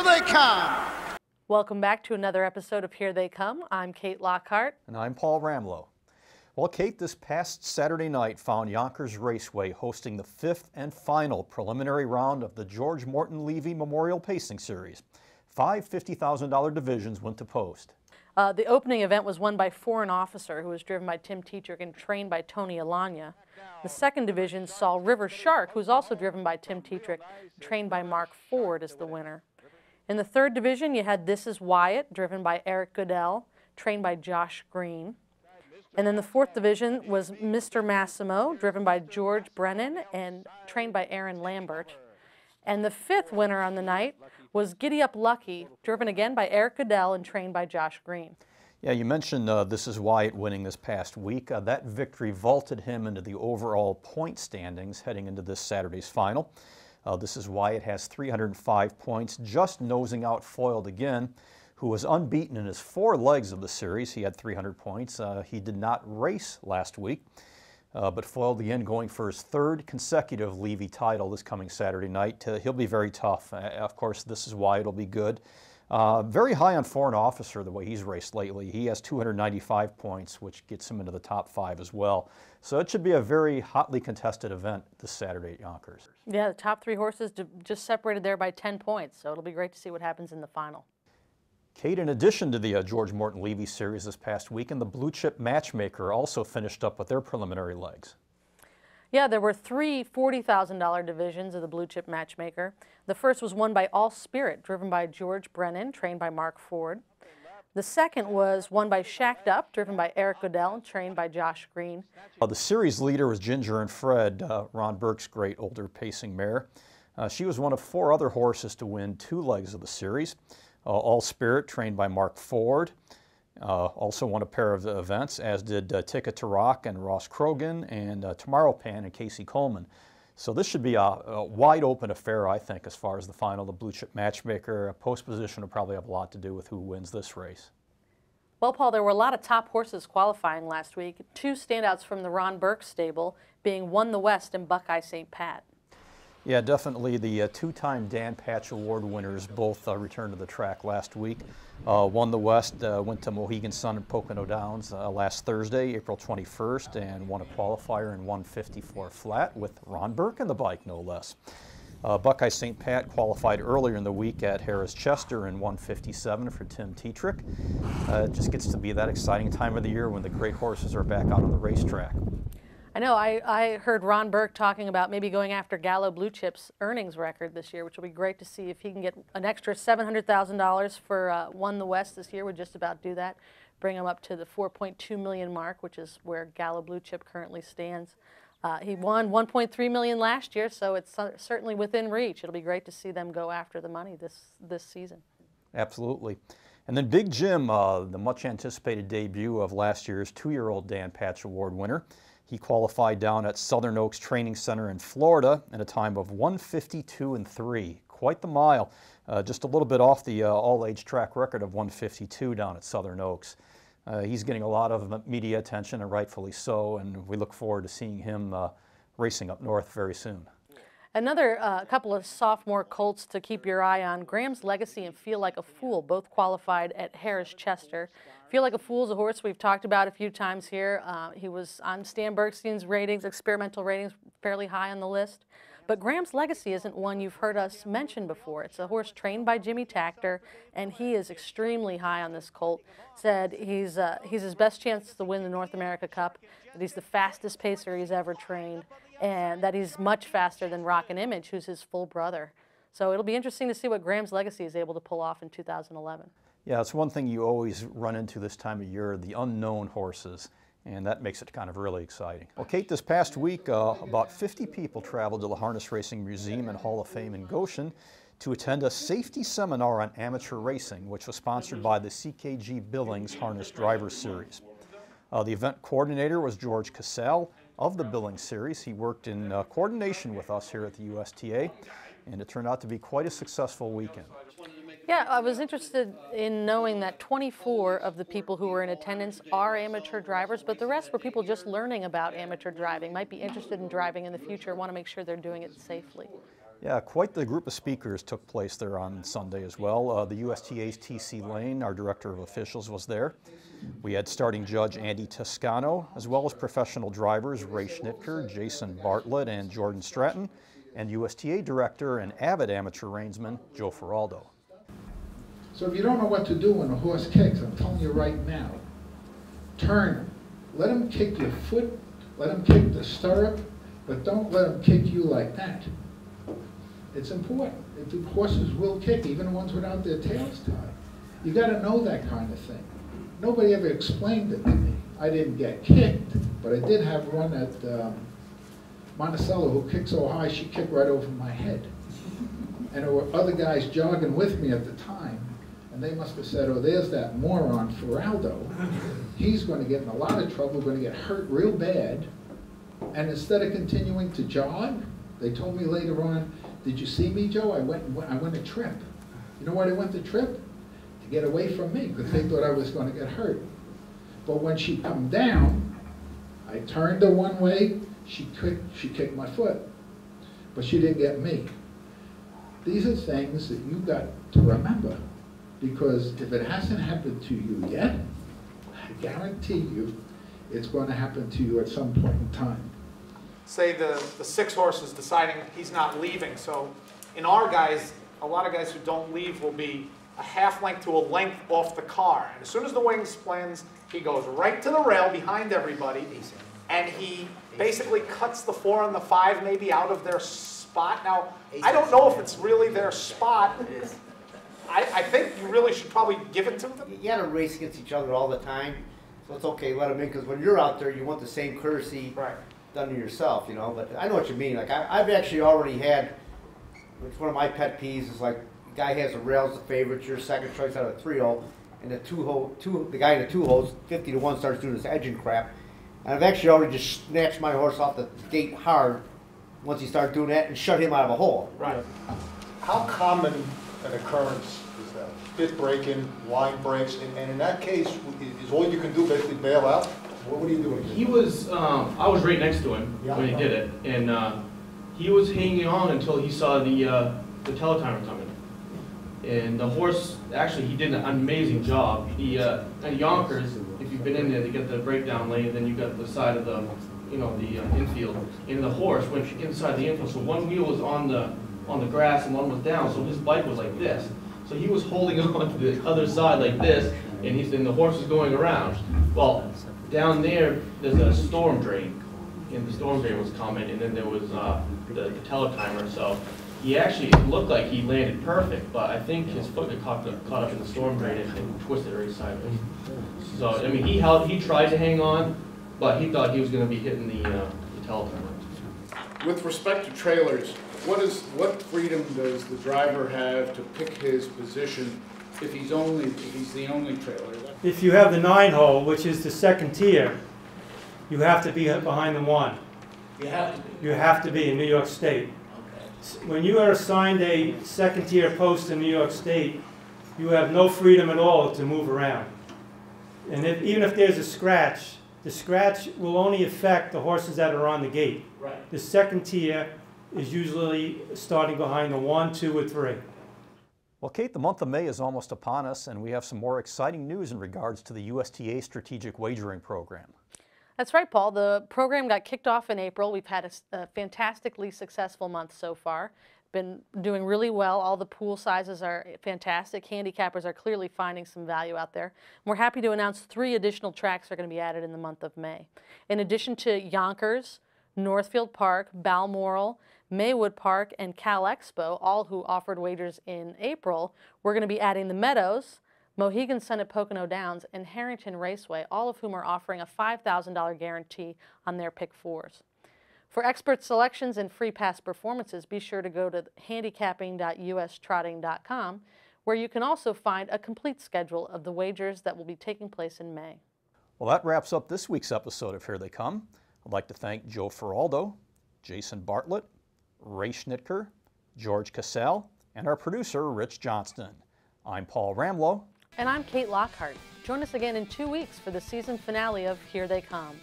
here they come. Welcome back to another episode of Here They Come. I'm Kate Lockhart. And I'm Paul Ramlow. Well, Kate, this past Saturday night found Yonkers Raceway hosting the fifth and final preliminary round of the George Morton Levy Memorial Pacing Series. 5 $50,000 divisions went to post. The opening event was won by Foreign Officer, who was driven by Tim Tetrick and trained by Tony Alagna. The second division saw River Shark, who's also driven by Tim Tetrick, trained by Mark Ford, as the winner. In the third division, you had This Is Wyatt, driven by Eric Goodell, trained by Josh Green. And then the fourth division was Mr. Massimo, driven by George Brennan and trained by Aaron Lambert. And the fifth winner on the night was Giddy Up Lucky, driven again by Eric Goodell and trained by Josh Green. Yeah, you mentioned This Is Wyatt winning this past week. That victory vaulted him into the overall point standings heading into this Saturday's final. This Is Wyatt has 305 points, just nosing out Foiled Again, who was unbeaten in his 4 legs of the series. He had 300 points. He did not race last week, but Foiled Again going for his 3rd consecutive Levy title this coming Saturday night. He'll be very tough. Of course, This Is Wyatt will be good. Very high on Foreign Officer the way he's raced lately. He has 295 points, which gets him into the top 5 as well. So it should be a very hotly contested event this Saturday at Yonkers. Yeah, the top 3 horses just separated there by 10 points, so it'll be great to see what happens in the final. Kate, in addition to the George Morton Levy Series this past weekend, the Blue Chip Matchmaker also finished up with their preliminary legs. Yeah, there were 3 $40,000 divisions of the Blue Chip Matchmaker. The first was won by All Spirit, driven by George Brennan, trained by Mark Ford. The second was won by Shacked Up, driven by Eric Goodell, trained by Josh Green. The series leader was Ginger and Fred, Ron Burke's great older pacing mare. She was one of 4 other horses to win 2 legs of the series. All Spirit, trained by Mark Ford, also won a pair of events, as did Ticket to Rock and Ross Krogan, and Tomorrow Pan and Casey Coleman. So this should be a wide open affair, I think, as far as the final. The Blue Chip Matchmaker post position will probably have a lot to do with who wins this race. Well, Paul, there were a lot of top horses qualifying last week. 2 standouts from the Ron Burke stable being Won the West and Buckeye St. Pat. Yeah, definitely the 2-time Dan Patch Award winners both returned to the track last week. Won the West, went to Mohegan Sun and Pocono Downs last Thursday, April 21st, and won a qualifier in 154 flat with Ron Burke in the bike, no less. Buckeye St. Pat qualified earlier in the week at Harris Chester in 157 for Tim Tetrick. It just gets to be that exciting time of the year when the great horses are back out on the racetrack. I know, I heard Ron Burke talking about maybe going after Gallo Blue Chip's earnings record this year, which will be great to see if he can get an extra $700,000 for Won the West this year. Would just about do that, bring him up to the 4.2 million mark, which is where Gallo Blue Chip currently stands. He won 1.3 million last year, so it's certainly within reach. It'll be great to see them go after the money this season. Absolutely. And then Big Jim, the much anticipated debut of last year's 2-year-old Dan Patch Award winner. He qualified down at Southern Oaks Training Center in Florida in a time of 152.3. Quite the mile, just a little bit off the all-age track record of 152 down at Southern Oaks. He's getting a lot of media attention, and rightfully so, and we look forward to seeing him racing up north very soon. Another couple of sophomore colts to keep your eye on, Graham's Legacy and Feel Like a Fool, both qualified at Harris Chester. Feel Like a Fool is a horse we've talked about a few times here. He was on Stan Bergstein's ratings, experimental ratings, fairly high on the list. But Graham's Legacy isn't one you've heard us mention before. It's a horse trained by Jimmy Takter, and he is extremely high on this colt. Said he's his best chance to win the North America Cup, that he's the fastest pacer he's ever trained, and that he's much faster than Rockin' Image, who's his full brother. So it'll be interesting to see what Graham's Legacy is able to pull off in 2011. Yeah, it's one thing you always run into this time of year, the unknown horses, and that makes it kind of really exciting. Well, Kate, this past week, about 50 people traveled to the Harness Racing Museum and Hall of Fame in Goshen to attend a safety seminar on amateur racing, which was sponsored by the CKG Billings Harness Drivers Series. The event coordinator was George Cassell of the Billings Series. He worked in coordination with us here at the USTA, and it turned out to be quite a successful weekend. Yeah, I was interested in knowing that 24 of the people who were in attendance are amateur drivers, but the rest were people just learning about amateur driving, might be interested in driving in the future, want to make sure they're doing it safely. Yeah, quite the group of speakers took place there on Sunday as well. The USTA's T.C. Lane, our director of officials, was there. We had starting judge Andy Toscano, as well as professional drivers Ray Schnitker, Jason Bartlett, and Jordan Stratton, and USTA director and avid amateur reinsman Joe Feraldo. So if you don't know what to do when a horse kicks, I'm telling you right now, turn him. Let him kick your foot, let him kick the stirrup, but don't let him kick you like that. It's important. The horses will kick, even the ones without their tails tied. You got to know that kind of thing. Nobody ever explained it to me. I didn't get kicked, but I did have one at Monticello who kicked so high she kicked right over my head. And there were other guys jogging with me at the time, and they must have said, oh, there's that moron Feraldo. He's going to get in a lot of trouble, going to get hurt real bad. And instead of continuing to jog, they told me later on, did you see me, Joe? I went a trip. You know why they went the trip? To get away from me, because they thought I was going to get hurt. But when she come down, I turned her one way, she kicked my foot. But she didn't get me. These are things that you got to remember, because if it hasn't happened to you yet, I guarantee you it's going to happen to you at some point in time. Say the 6 horse is deciding he's not leaving. So in our guys, a lot of guys who don't leave will be a half length to a length off the car. And as soon as the wing splins, he goes right to the rail behind everybody, and he basically cuts the 4 and the 5 maybe out of their spot. Now, I don't know if it's really their spot. I think you really should probably give it to them. You got to race against each other all the time, so it's okay, let them in, because when you're out there, you want the same courtesy done to yourself, you know. But I know what you mean. Like I've actually already had, it's one of my pet peeves is like the guy has the rails the favorite, your second choice out of a 3-hole, and the guy in the 2 holes 50-1 starts doing this edging crap, and I've actually already just snatched my horse off the gate hard once he started doing that and shut him out of a hole. Right. How common an occurrence is that? Bit breaking, line breaks, and in that case, is all you can do basically bail out? What are you doing? He was, I was right next to him when he did it, and he was hanging on until he saw the teletimer coming. And the horse, actually, he did an amazing job. He, at Yonkers, if you've been in there, they get the breakdown lane, then you got the side of the, you know, the infield. And the horse went inside the infield, so one wheel was on the grass and one was down, so his bike was like this. So he was holding on to the other side like this, and the horse was going around. Well, down there, there's a storm drain, and the storm drain was coming, and then there was the teletimer. So he actually looked like he landed perfect, but I think his foot got caught up in the storm drain and twisted right sideways. So I mean, he tried to hang on, but he thought he was going to be hitting the teletimer. With respect to trailers, what freedom does the driver have to pick his position if he's the only trailer? If you have the 9-hole, which is the second tier, you have to be behind the 1. You have to be. You have to be in New York State. Okay. When you are assigned a second tier post in New York State, you have no freedom at all to move around. And even if there's a scratch, the scratch will only affect the horses that are on the gate. Right. The second tier is usually starting behind the 1, 2, or 3. Well, Kate, the month of May is almost upon us, and we have some more exciting news in regards to the USTA Strategic Wagering program. That's right, Paul. The program got kicked off in April. We've had a fantastically successful month so far. Been doing really well. All the pool sizes are fantastic. Handicappers are clearly finding some value out there. We're happy to announce 3 additional tracks are going to be added in the month of May. In addition to Yonkers, Northfield Park, Balmoral, Maywood Park, and Cal Expo, all who offered wagers in April, we're going to be adding the Meadows, Mohegan Sun at Pocono Downs, and Harrington Raceway, all of whom are offering a $5,000 guarantee on their pick 4s. For expert selections and free pass performances, be sure to go to handicapping.ustrotting.com, where you can also find a complete schedule of the wagers that will be taking place in May. Well, that wraps up this week's episode of Here They Come. I'd like to thank Joe Feraldo, Jason Bartlett, Ray Schnitker, George Cassell, and our producer, Rich Johnston. I'm Paul Ramlow. And I'm Kate Lockhart. Join us again in 2 weeks for the season finale of Here They Come.